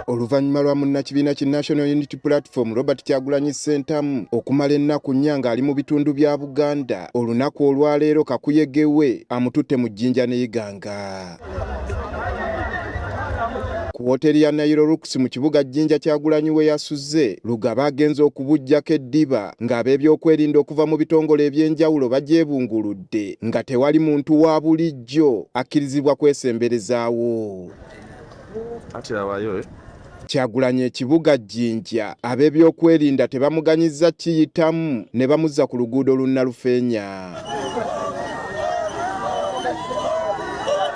Oluvannyuma lwa munnakibiina ki National Unity Platform Robert Kyagulanyi Ssentamu okumala ennaku nnya ng'ali mu bitundu bya Buganda, olunaku olwaleero kakuyegewe amututte mu Jinja ne Iganga. Ku woteri ya Nairolux mu kibuga Jinja Kyagulanyi we yasuze, Lugaba agenze okubujjako eddiba ng'ab'ebyokwerinda okuva mu bitongole eby'enjawulo bagyebunguludde nga tewali muntu wa bulijjo akkirizibwa kwesemberezaawo. Kyagulanyi ekibuga Jinja ab'ebyokwerinda tebamuganyizza kiyitamu ne bamuzza ku luguudo lunnalufeenya.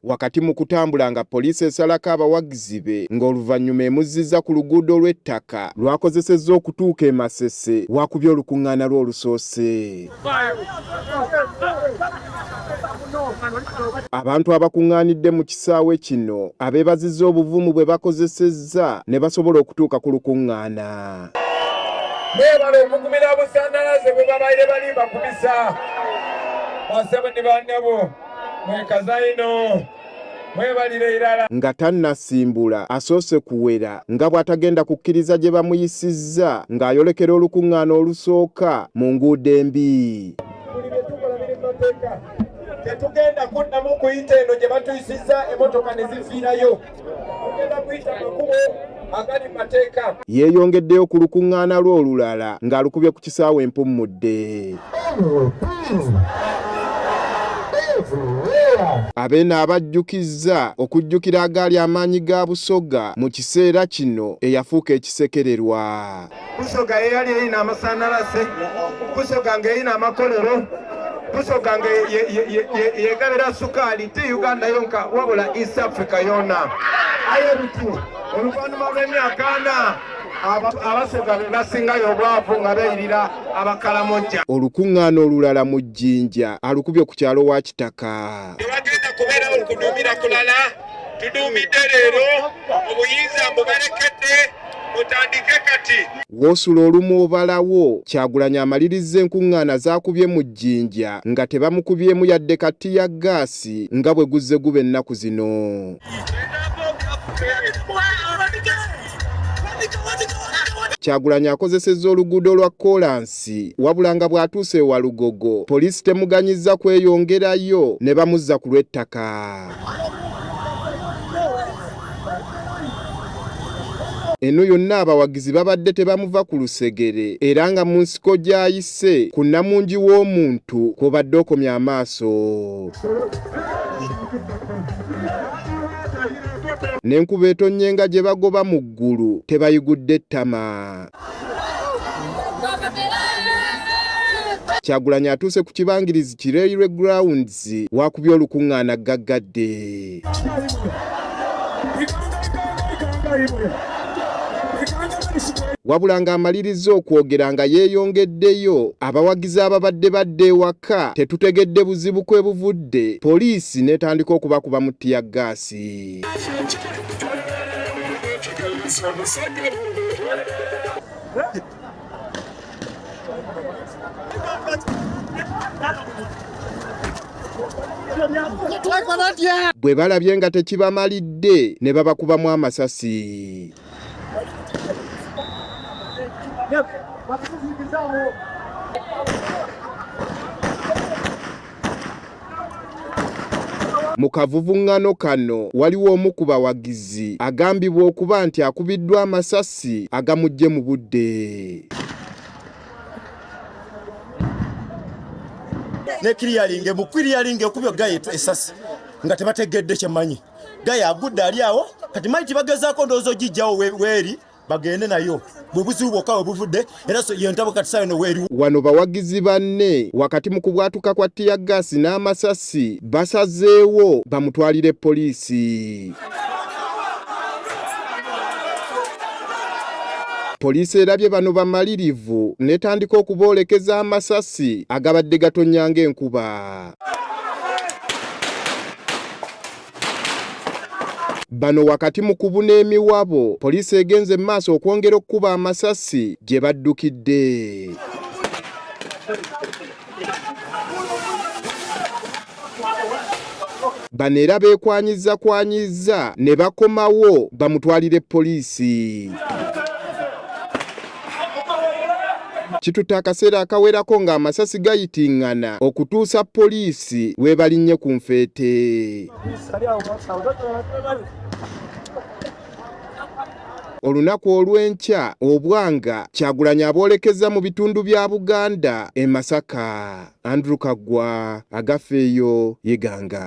Wakati mu kutambula nga poliisi esalako abawagizi be ng'oluvannyuma emuzziza ku luguudo lw'ettaka lwakozesezza okutuuka e Masese wakubye olukuŋŋaana lw'olusoose. Abantu abakuŋŋaanidde mu kisaawe kino abeebazizza obuvumu bwe bakozesezza ne basobola okutuuka ku lukuŋŋaana. Beebale okugumira obusanalaze bwe babaire bali bakubisa. Basebe ne bannabo mwekazaino mwebalire irala. Nga tannasimbula asoose kuwera nga bw'atagenda kukkiriza gye bamuyisizza ng'ayolekera olukuŋŋaana olusooka mu nguudo embi. Tetugenda kuddamu kuyita eno gye batuyisizza emmotoka ne zifiirayo. Tugenda kuyita makubo agali mateeka. Yeeyongeddeyo ku lukuŋŋaana lwe olulala ng'alukubye ku kisaawe empummudde. Abeena abajjukizza okujjukira agaali amaanyi ga Busoga mu kiseera kino eyafuuka ekisekererwa. Busoga eyali eyina amasanalase, Busoga ng'eyina amakolero, Busoga ng'eyegabira sukaali ti Uganda yonka wabula East Africa yonna. Ayerutu oluvannyuma lw'emyaka 4 Abasoga be basingayo obwavu nga beeyirira abakalamojja. Olukuŋŋaana olulala mu Jinja alukubye ku kyalo wa Kitaka. Tewagenda kubeera okuduumira kulala, tuduumidde leero, obuyinza mbuberekedde, mutandike kati. W'osula olumu obalawo, Kyagulanyi amaliriza enkuŋŋaana zaakubye mu Jinja nga tebamukubyemu yadde kati ya gaasi nga bwe guzze guba ennaku zino. Kyagulanyi akozesezza oluguudo lwa koolansi wabula nga bw'atuuse ewa Lugogo poliisi temuganyizza kweyongerayo ne bamuzza ku lw'ettaka. Eno yonna abawagizi babadde tebamuva ku lusegere era nga mu nsiko gy'ayise ku nnamungi w'omuntu kw'obadde okomya amaaso. N'enkuba etonnyenga gye bagoba mu ggulu tebayigudde ettama. Kyagulanyi atuuse ku kibangirizi ki Railway Grounds wakubye olukuŋŋaana gaggadde. Wabula ng'amaliriza okwogera nga yeeyongeddeyo, abawagizi ababadde badde ewaka tetutegedde buzibu kwe buvudde, poliisi n'etandika okubakuba mu ttiyaggaasi. Bwe balabye nga tekibamalidde ne babakubamu amasasi. Mu kavuvuŋŋano kano waliwo omu ku bawagizi agambibwa okuba nti akubiddwa amasasi agamujje mu budde. Ne kiriyalinge mu kwiriyalinge okubyo gaye essasi nga tebategedde kyemanyi. Gaye agudde ali awo kati manyi tibagezaako ndowooza ogijjawo weeri bagende nayo bwe buzibu bwokka we buvudde era yentabo kati sayo no weeri. Wano bawagizi banne wakati mu kubwatuka kwa ttiyaggaasi n'amasasi basazeewo bamutwalire poliisi. Poliisi erabye bano bamalirivu n'etandika okuboolekeza amasasi agabadde gatonnyanga enkuba. Bano wakati mu kubuna emiwabo, poliisi egenze maaso okwongera okukuba amasasi gye baddukidde. bano era beekwanyiza ne bakomawo bamutwalire poliisi. Kitutte akaseera akawerako ng'amasasi gayitingana okutuusa poliisi weebalinnye ku nfeete. Olunaku olw'enkya obwanga Kyagulanyi aboolekeza mu bitundu bya Buganda e Masaka. Andrew Kagwa, Agafeeyo, Iganga.